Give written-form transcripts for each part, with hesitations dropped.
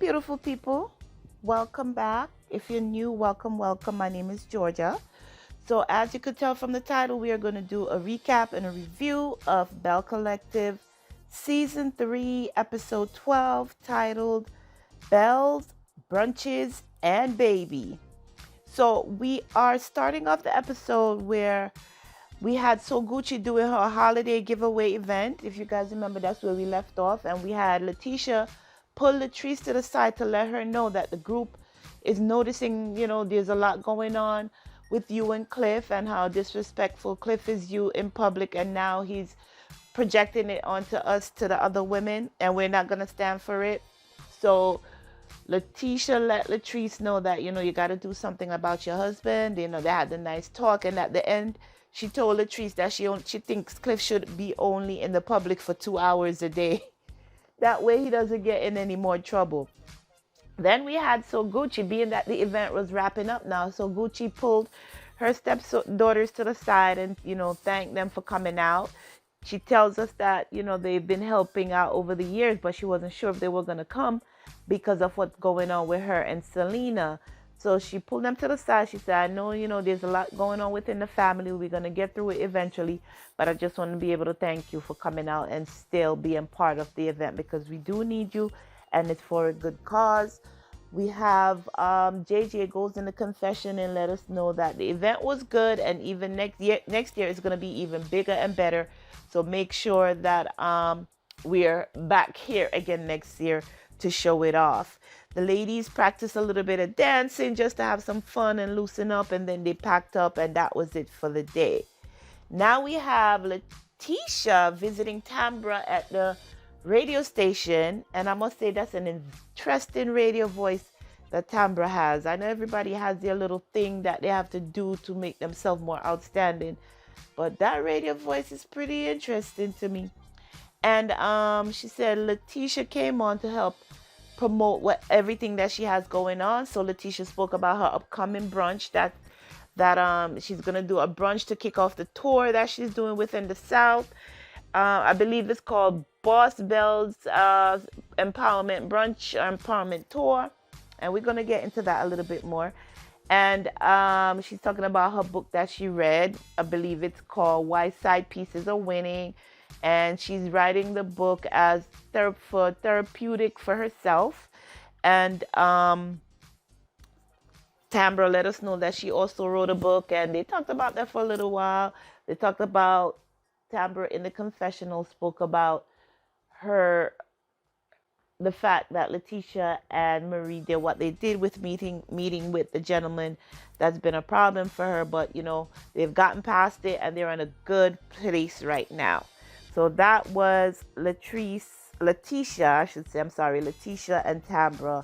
beautiful people. Welcome back. If you're new, welcome, welcome. My name is Georgia. So, as you could tell from the title, we are going to do a recap and a review of Belle Collective Season 3, Episode 12, titled Belles Brunches and Baby. So, we are starting off the episode where we had So Gucci doing her holiday giveaway event. If you guys remember, that's where we left off. And we had Latisha pull Latrice to the side to let her know that the group is noticing, there's a lot going on with you and Cliff and how disrespectful Cliff is you in public. And now he's projecting it onto us, to the other women, and we're not going to stand for it. So Latisha let Latrice know that, you got to do something about your husband. They had the nice talk. And at the end, she told Latrice that she thinks Cliff should be only in the public for 2 hours a day. That way he doesn't get in any more trouble. Then we had So Gucci, being that the event was wrapping up now. So Gucci pulled her stepdaughters to the side and, thanked them for coming out. She tells us that, they've been helping out over the years, but she wasn't sure if they were going to come because of what's going on with her and Selena. So she pulled them to the side. She said, I know, there's a lot going on within the family. We're going to get through it eventually. But I just want to be able to thank you for coming out and still being part of the event, because we do need you and it's for a good cause. We have JJ goes in the confession and let us know that the event was good, and even next year is going to be even bigger and better. So make sure that we're back here again next year to show it off. The ladies practiced a little bit of dancing just to have some fun and loosen up, and then they packed up, and that was it for the day. Now we have Latisha visiting Tambra at the radio station, and I must say that's an interesting radio voice that Tambra has. I know everybody has their little thing that they have to do to make themselves more outstanding, but that radio voice is pretty interesting to me. And she said Latisha came on to help promote everything that she has going on. So Latisha spoke about her upcoming brunch that she's gonna do a brunch to kick off the tour that she's doing within the South. I believe it's called Boss Belle's Empowerment Brunch or Empowerment Tour, and we're gonna get into that a little bit more. And she's talking about her book that she read. I believe it's called Why Side Pieces Are Winning, and she's writing the book as therapeutic for herself. And Tambra let us know that she also wrote a book, and they talked about that for a little while. They talked about Tambra in the confessional spoke about the fact that Latisha and Marie did what they did with meeting with the gentleman that's been a problem for her, but they've gotten past it and they're in a good place right now. So that was Latisha, I should say, I'm sorry, Latisha and Tambra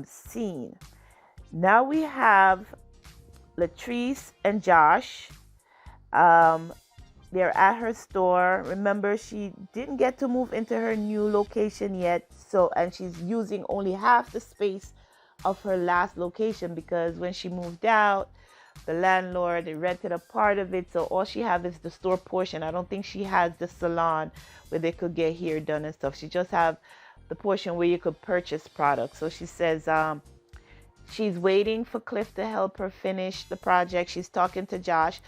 scene. Now we have Latrice and Josh. They're at her store. Remember, she didn't get to move into her new location yet. And she's using only half the space of her last location, because when she moved out, the landlord rented a part of it. So all she has is the store portion. I don't think she has the salon where they could get hair done and stuff. She just have the portion where you could purchase products. So she says, she's waiting for Cliff to help her finish the project. She's talking to Josh,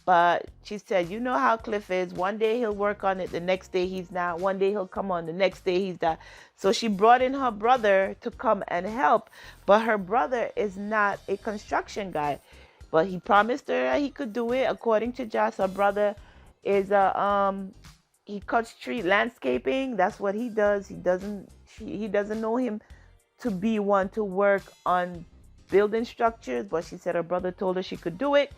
but she said, you know how Cliff is. One day he'll work on it, the next day he's not. One day he'll come on, the next day he's not. So she brought in her brother to come and help, but her brother is not a construction guy. But he promised her that he could do it. According to Josh, her brother is he cuts tree landscaping. That's what he does. He doesn't know him to be one to work on building structures, but she said her brother told her she could do it,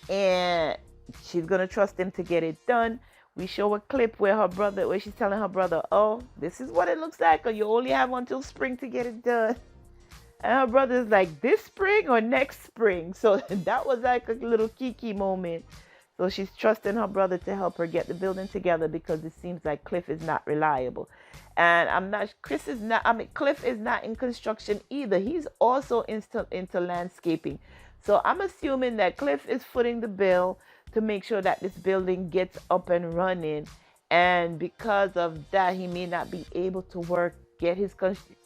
and she's gonna trust him to get it done. We show a clip where she's telling her brother, oh, this is what it looks like, or you only have until spring to get it done. And her brother's like, this spring or next spring? So that was like a little kiki moment. So she's trusting her brother to help her get the building together, because it seems like Cliff is not reliable. And Cliff is not in construction either. He's also into landscaping. So I'm assuming that Cliff is footing the bill to make sure that this building gets up and running. And because of that, he may not be able to work get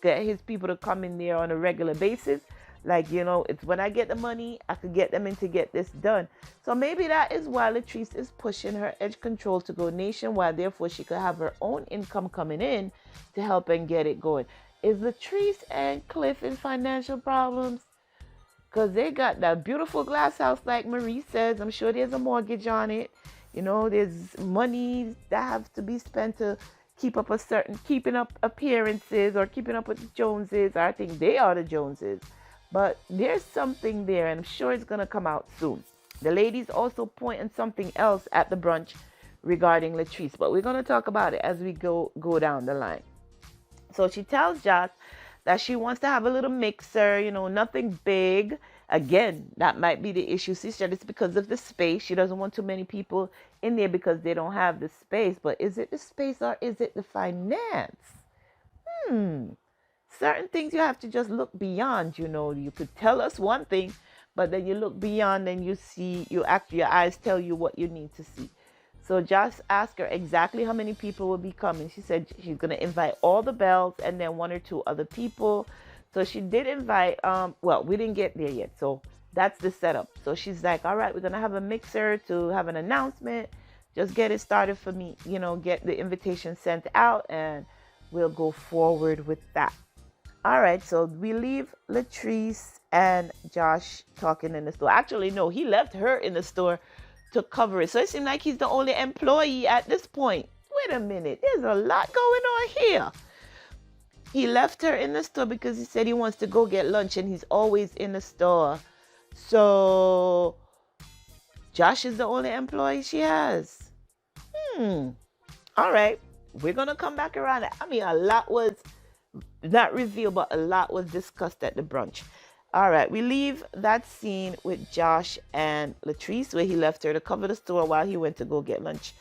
get his people to come in there on a regular basis. Like, it's when I get the money, I could get them in to get this done. So maybe that is why Latrice is pushing her edge control to go nationwide. Therefore, she could have her own income coming in to help and get it going. Is Latrice and Cliff in financial problems? Because they got that beautiful glass house, like Marie says. I'm sure there's a mortgage on it. There's money that have to be spent to keeping up appearances or keeping up with the Joneses. I think they are the Joneses. But there's something there, and I'm sure it's going to come out soon. The ladies also pointing something else at the brunch regarding Latrice, but we're going to talk about it as we go down the line. So she tells Josh that she wants to have a little mixer, nothing big. Again, that might be the issue. She said it's because of the space. She doesn't want too many people in there because they don't have the space. But is it the space or is it the finance? Certain things you have to just look beyond. You could tell us one thing, but then you look beyond and you see, your eyes tell you what you need to see. So Josh asked her exactly how many people will be coming. She said she's going to invite all the Belles and then one or two other people. So she did invite, well, we didn't get there yet. So that's the setup. So she's like, all right, we're going to have a mixer to have an announcement. Just get it started for me, get the invitation sent out and we'll go forward with that. All right, so we leave Latrice and Josh talking in the store. Actually, no, he left her in the store to cover it. So it seems like he's the only employee at this point. Wait a minute, there's a lot going on here. He left her in the store because he said he wants to go get lunch and he's always in the store. So Josh is the only employee she has. All right, we're going to come back around it. I mean, a lot was not revealed, but a lot was discussed at the brunch. All right, we leave that scene with Josh and Latrice where he left her to cover the store while he went to go get lunch.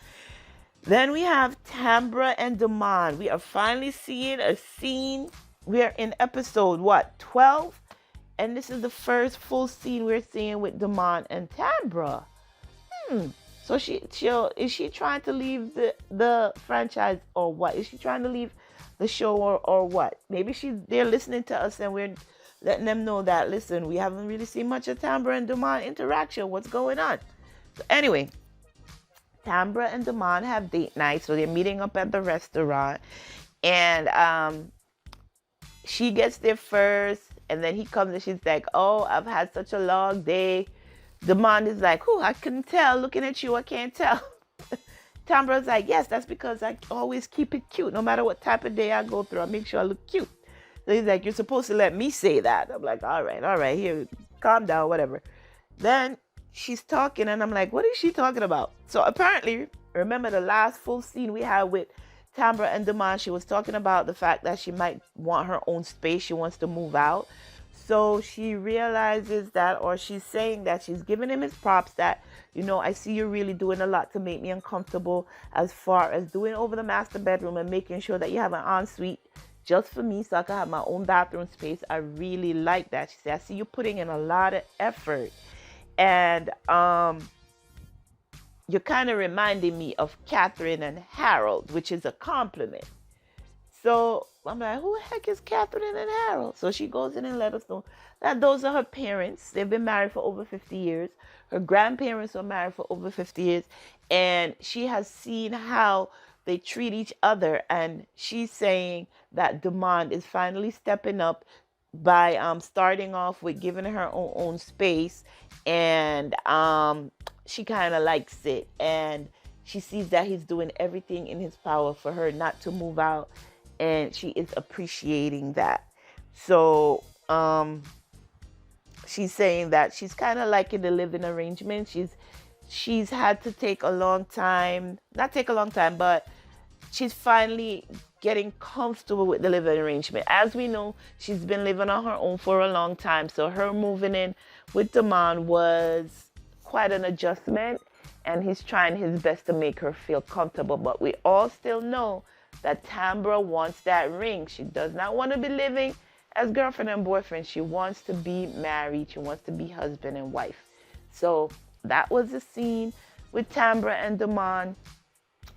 Then we have Tambra and Damon. We are finally seeing a scene. We're in episode, 12? And this is the first full scene we're seeing with Damon and Tambra. So is she trying to leave the franchise or what? Is she trying to leave the show or what? Maybe they're listening to us and we're letting them know that, listen, we haven't really seen much of Tambra and Damon interaction. What's going on? So anyway, Tambra and Damon have date night. So they're meeting up at the restaurant. And she gets there first. And then he comes and she's like, oh, I've had such a long day. Damon is like, I couldn't tell. Looking at you, I can't tell. Tambra's like, yes, that's because I always keep it cute. No matter what type of day I go through, I make sure I look cute. So he's like, you're supposed to let me say that. I'm like, all right, here, calm down, whatever. Then she's talking and I'm like, what is she talking about? So apparently, remember the last full scene we had with Tambra and Damon, she was talking about the fact that she might want her own space. She wants to move out. So she realizes that, or she's saying that she's giving him his props that, I see you really doing a lot to make me uncomfortable as far as doing over the master bedroom and making sure that you have an ensuite just for me so I can have my own bathroom space. I really like that. She said, I see you putting in a lot of effort. And you're kind of reminding me of Catherine and Harold, which is a compliment. So I'm like, who the heck is Catherine and Harold? So she goes in and let us know that those are her parents. They've been married for over 50 years. Her grandparents were married for over 50 years. And she has seen how they treat each other. And she's saying that Damon is finally stepping up by starting off with giving her her own space. And she kind of likes it. And she sees that he's doing everything in his power for her not to move out. And she is appreciating that. So she's saying that she's kind of liking the living arrangement. She's had to take a long time, not take a long time, but she's finally getting comfortable with the living arrangement. As we know, she's been living on her own for a long time. So her moving in with Damon was quite an adjustment. And he's trying his best to make her feel comfortable. But we all still know that Tambra wants that ring. She does not want to be living as girlfriend and boyfriend. She wants to be married. She wants to be husband and wife. So that was the scene with Tambra and Damon.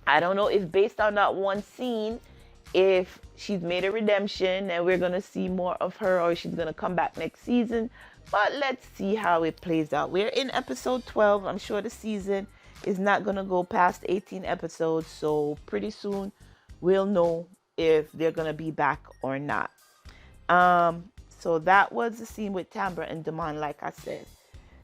I don't know if based on that one scene, if she's made a redemption and we're going to see more of her, or she's going to come back next season. But let's see how it plays out. We're in episode 12. I'm sure the season is not going to go past 18 episodes. So pretty soon we'll know if they're going to be back or not. So that was the scene with Tambra and Damon, like I said.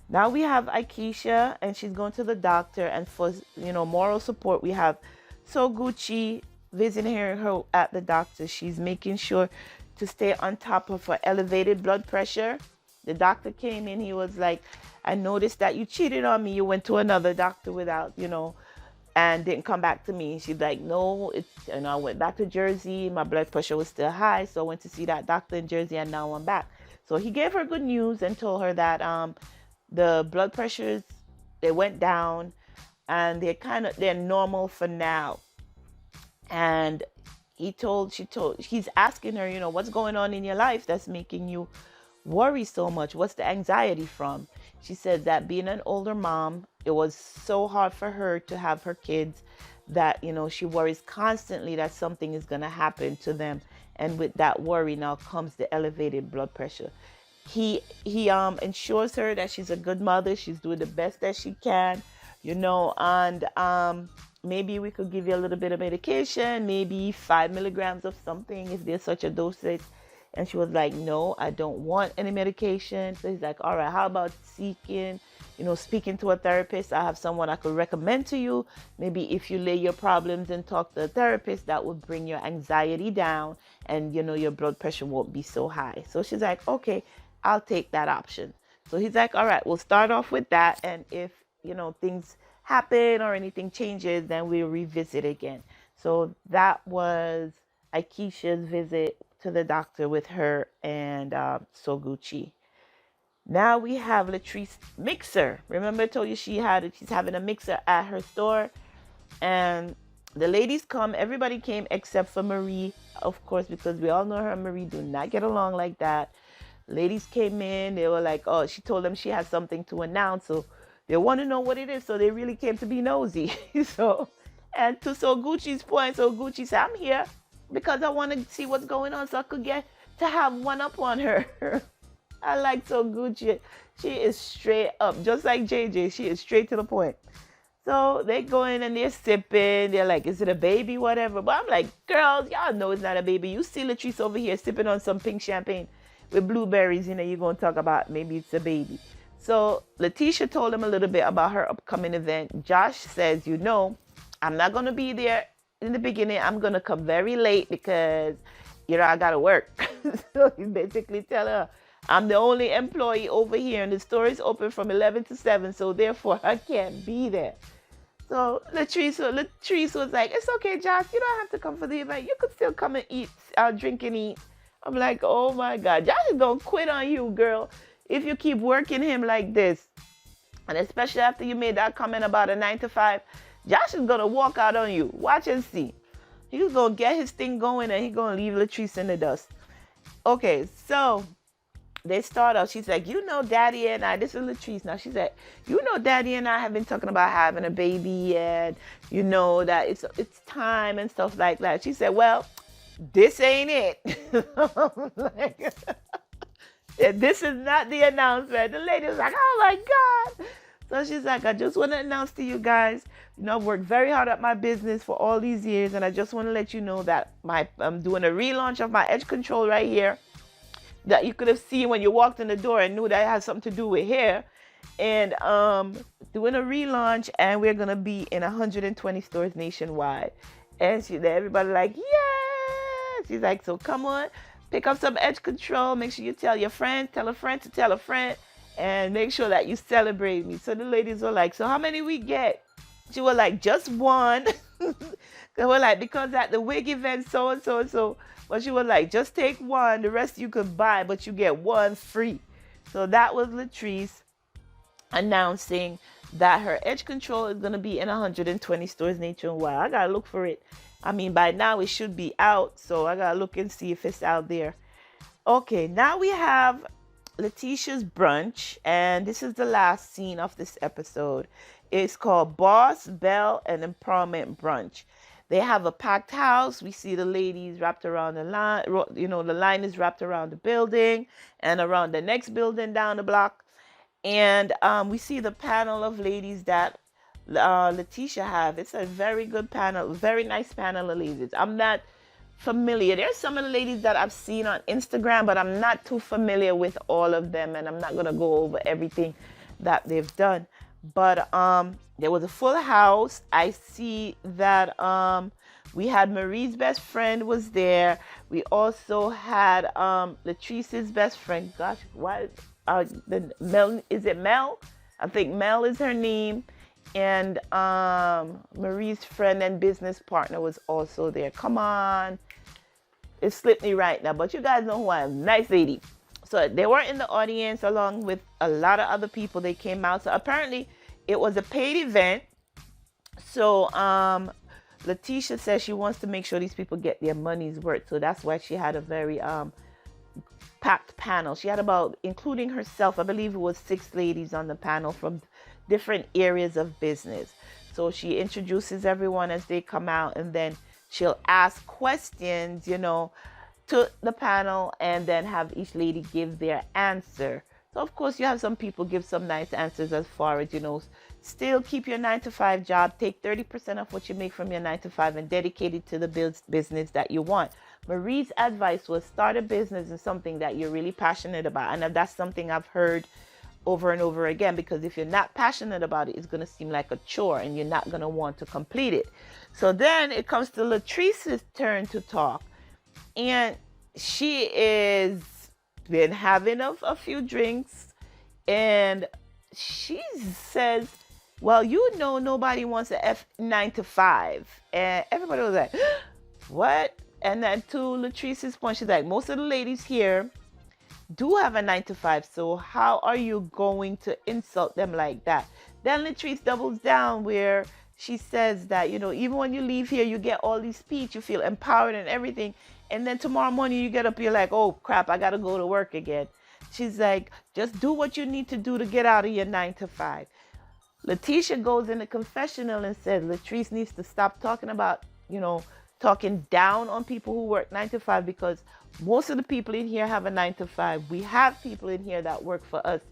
Now we have Akeisha, and she's going to the doctor, and for moral support, we have So Gucci visiting her at the doctor. She's making sure to stay on top of her elevated blood pressure. The doctor came in, he was like, I noticed that you cheated on me. You went to another doctor without, and didn't come back to me. She's like, no, I went back to Jersey. My blood pressure was still high, so I went to see that doctor in Jersey, and now I'm back. So he gave her good news and told her that the blood pressures, they went down, and they're normal for now. And he's asking her, what's going on in your life that's making you worry so much? What's the anxiety from? She said that being an older mom, it was so hard for her to have her kids that, she worries constantly that something is going to happen to them. And with that worry now comes the elevated blood pressure. He ensures her that she's a good mother. She's doing the best that she can, and maybe we could give you a little bit of medication, maybe 5 milligrams of something if there's such a dosage. And she was like, no, I don't want any medication. So he's like, all right, how about speaking to a therapist? I have someone I could recommend to you. Maybe if you lay your problems and talk to a therapist, that would bring your anxiety down, and your blood pressure won't be so high. So she's like, okay, I'll take that option. So he's like, all right, we'll start off with that. And if, things happen or anything changes, then we'll revisit again. So that was Akeisha's visit to the doctor with her and Soguchi. Now we have Latrice mixer. Remember I told you she's having a mixer at her store. And the ladies come, everybody came except for Marie, of course, because we all know her and Marie do not get along like that. Ladies came in, they were like, oh, she told them she has something to announce, so they want to know what it is, so they really came to be nosy. And to Gucci's point, Gucci said, I'm here because I want to see what's going on, so I could get to have one up on her. I like Gucci. She is straight up, just like JJ. She is straight to the point. So they go in and they're sipping. They're like, is it a baby, whatever? But I'm like, girls, y'all know it's not a baby. You see Latrice over here sipping on some pink champagne with blueberries, you're going to talk about maybe it's a baby. So Latisha told him a little bit about her upcoming event. Josh says, I'm not going to be there in the beginning. I'm going to come very late because, I got to work. So he basically tell her, I'm the only employee over here and the store is open from 11 to 7. So therefore I can't be there. So Latrice was like, it's okay, Josh. You don't have to come for the event. You could still come and eat, drink and eat. I'm like, oh my God, Josh is going to quit on you, girl, if you keep working him like this. And especially after you made that comment about a 9 to 5, Josh is going to walk out on you. Watch and see. He's going to get his thing going and he's going to leave Latrice in the dust. Okay, so they start out. She's like, Daddy and I, this is Latrice now. She said, Daddy and I have been talking about having a baby and, that it's time and stuff like that. She said, well, this ain't it. Like, this is not the announcement. The lady was like, oh my God. So she's like, I just want to announce to you guys, I've worked very hard at my business for all these years. And I just want to let you know that I'm doing a relaunch of my edge control right here that you could have seen when you walked in the door and knew that it had something to do with hair. And doing a relaunch, and we're going to be in 120 stores nationwide. And everybody like, yeah. She's like, so come on, pick up some edge control. Make sure you tell your friend, tell a friend to tell a friend, and make sure that you celebrate me. So the ladies were like, so how many we get? She was like, just one. They were like, because at the wig event, so and so and so. But she was like, just take one. The rest you could buy, but you get one free. So that was Latrice announcing that her edge control is going to be in 120 stores nationwide. I got to look for it. I mean, by now it should be out. So I got to look and see if it's out there. Okay, now we have Latisha's brunch. And this is the last scene of this episode. It's called Boss, Belle, and Empowerment Brunch. They have a packed house. We see the ladies wrapped around the line. The line is wrapped around the building and around the next building down the block. And we see the panel of ladies that Latisha have. It's a very good panel, very nice panel of ladies. I'm not familiar. There's some of the ladies that I've seen on Instagram, but I'm not too familiar with all of them, and I'm not gonna go over everything that they've done. But there was a full house. I see that we had Marie's best friend was there. We also had Latrice's best friend. Gosh, what? The Mel, is it Mel? I think Mel is her name. And Marie's friend and business partner was also there. Come on. It slipped me right now, but you guys know who I am. Nice lady. So they were in the audience along with a lot of other people. They came out. So apparently it was a paid event. So Latisha says she wants to make sure these people get their money's worth. So that's why she had a very packed panel. She had about, including herself, I believe it was 6 ladies on the panel from different areas of business. So she introduces everyone as they come out, and then she'll ask questions, to the panel, and then have each lady give their answer. So of course you have some people give some nice answers as far as, still keep your 9-to-5 job, take 30% of what you make from your 9-to-5 and dedicate it to the business that you want. Marie's advice was start a business in something that you're really passionate about. And that's something I've heard over and over again, because if you're not passionate about it, it's going to seem like a chore and you're not going to want to complete it. So then it comes to Latrice's turn to talk. And she is been having a few drinks, and she says, well, nobody wants a 9-to-5. And everybody was like, what? And then to Latrice's point, she's like, most of the ladies here do have a 9-to-5. So how are you going to insult them like that? Then Latrice doubles down where she says that, even when you leave here, you get all these speech, you feel empowered and everything. And then tomorrow morning you get up, you're like, oh crap, I got to go to work again. She's like, just do what you need to do to get out of your 9-to-5. Latisha goes in the confessional and says Latrice needs to stop talking about, talking down on people who work 9-to-5, because most of the people in here have a 9-to-5. We have people in here that work for us.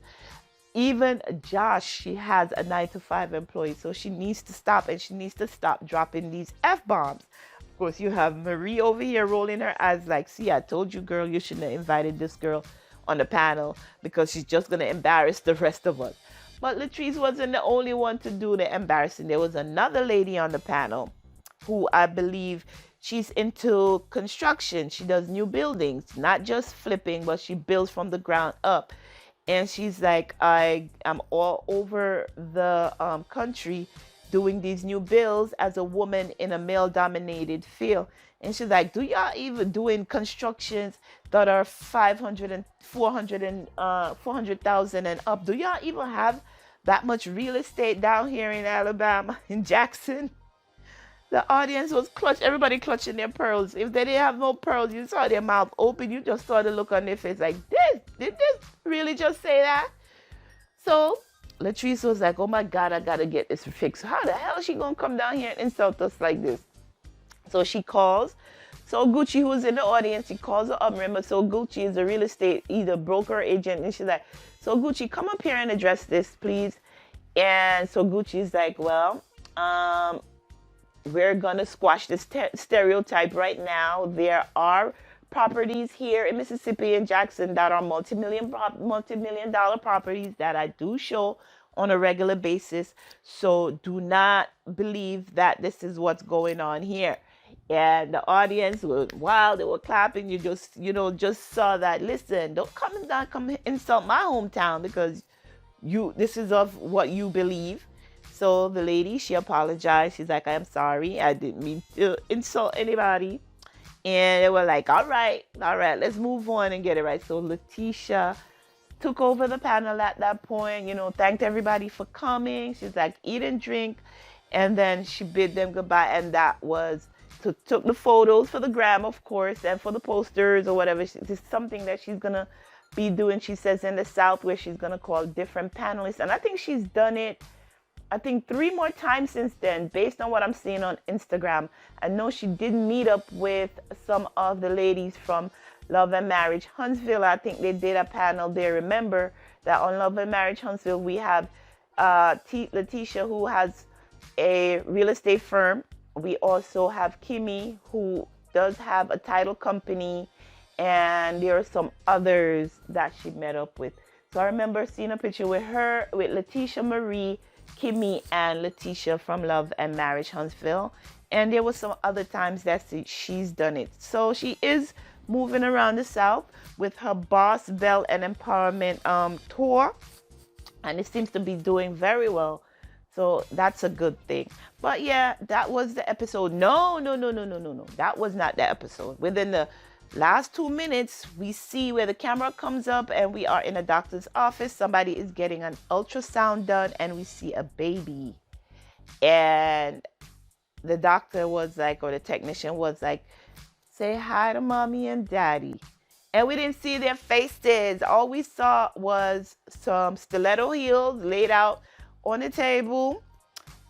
Even Josh, she has a 9-to-5 employee. So she needs to stop, and she needs to stop dropping these F-bombs. Of course, you have Marie over here rolling her eyes like, see, I told you, girl, you shouldn't have invited this girl on the panel because she's just going to embarrass the rest of us. But Latrice wasn't the only one to do the embarrassing. There was another lady on the panel who I believe she's into construction. She does new buildings, not just flipping, but she builds from the ground up. And she's like, I'm all over the country doing these new builds as a woman in a male-dominated field. And she's like, do y'all even doing constructions that are 500 and 400 and 400,000 and up? Do y'all even have that much real estate down here in Alabama, in Jackson? The audience was everybody clutching their pearls. If they didn't have no pearls, you saw their mouth open. You just saw the look on their face like, did this really just say that? So Latrice was like, oh my God, I gotta get this fixed. How the hell is she gonna come down here and insult us like this? So she calls. So Gucci, who's in the audience, she calls her up. Remember, so Gucci is a real estate, either broker or agent. And she's like, so Gucci, come up here and address this, please. And so Gucci's like, well, we're going to squash this stereotype right now. There are properties here in Mississippi and Jackson that are multi-million dollar properties that I do show on a regular basis. So do not believe that this is what's going on here. And the audience was wild. They were clapping. You just saw that. Listen, don't come insult my hometown because this is of what you believe. So the lady, she apologized. She's like, I'm sorry. I didn't mean to insult anybody. And they were like, all right, let's move on and get it right. So Latisha took over the panel at that point, thanked everybody for coming. She's like, eat and drink. And then she bid them goodbye. And that was, took the photos for the gram, of course, and for the posters or whatever. It's something that she's going to be doing, she says, in the South, where she's going to call different panelists. And I think she's done it I think 3 more times since then, based on what I'm seeing on Instagram. I know she did meet up with some of the ladies from Love and Marriage Huntsville. I think they did a panel there. Remember that on Love and Marriage Huntsville, we have Latisha, who has a real estate firm. We also have Kimmy, who does have a title company, and there are some others that she met up with. So I remember seeing a picture with her, with Latisha Marie, Kimmy, and Latisha from Love and Marriage Huntsville. And there was some other times that she's done it. So she is moving around the South with her Boss Belle and Empowerment tour, and it seems to be doing very well. So that's a good thing. But yeah, that was the episode. No, no, no, no, no, no, no. That was not the episode. Within the last 2 minutes, we see where the camera comes up and we are in a doctor's office. Somebody is getting an ultrasound done and we see a baby. And the doctor was like, or the technician was like, say hi to mommy and daddy. And we didn't see their faces. All we saw was some stiletto heels laid out on the table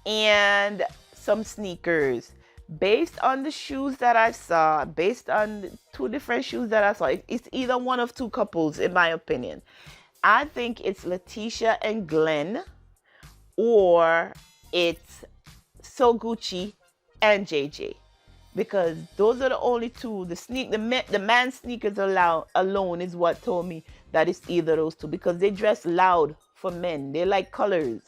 and some sneakers. Based on the shoes that I saw, based on the 2 different shoes that I saw, it's either one of 2 couples, in my opinion. I think it's Latisha and Glen, or it's So Gucci and JJ, because those are the only 2. The man sneakers alone is what told me that it's either those 2, because they dress loud for men. They like colors.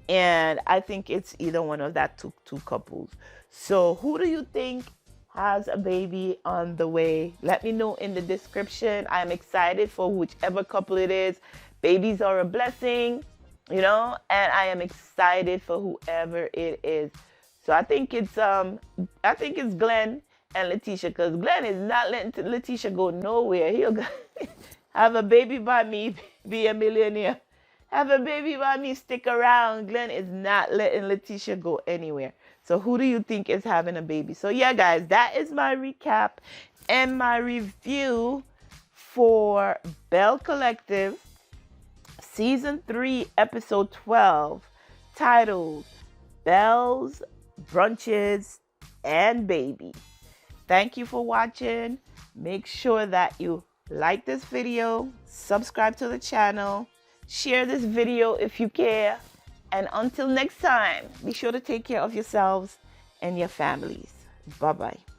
And I think it's either one of that two couples. So who do you think has a baby on the way? Let me know in the description. I'm excited for whichever couple it is. Babies are a blessing, and I am excited for whoever it is. So I think it's Glen and Latisha, because Glen is not letting Latisha go nowhere. He'll go have a baby by me, be a millionaire. Have a baby by me, stick around. Glen is not letting Latisha go anywhere. So who do you think is having a baby? So yeah, guys, that is my recap and my review for Belle Collective Season 3, Episode 12, titled Belles Brunches and Baby. Thank you for watching. Make sure that you like this video, subscribe to the channel, share this video if you care, and until next time, be sure to take care of yourselves and your families. Bye-bye.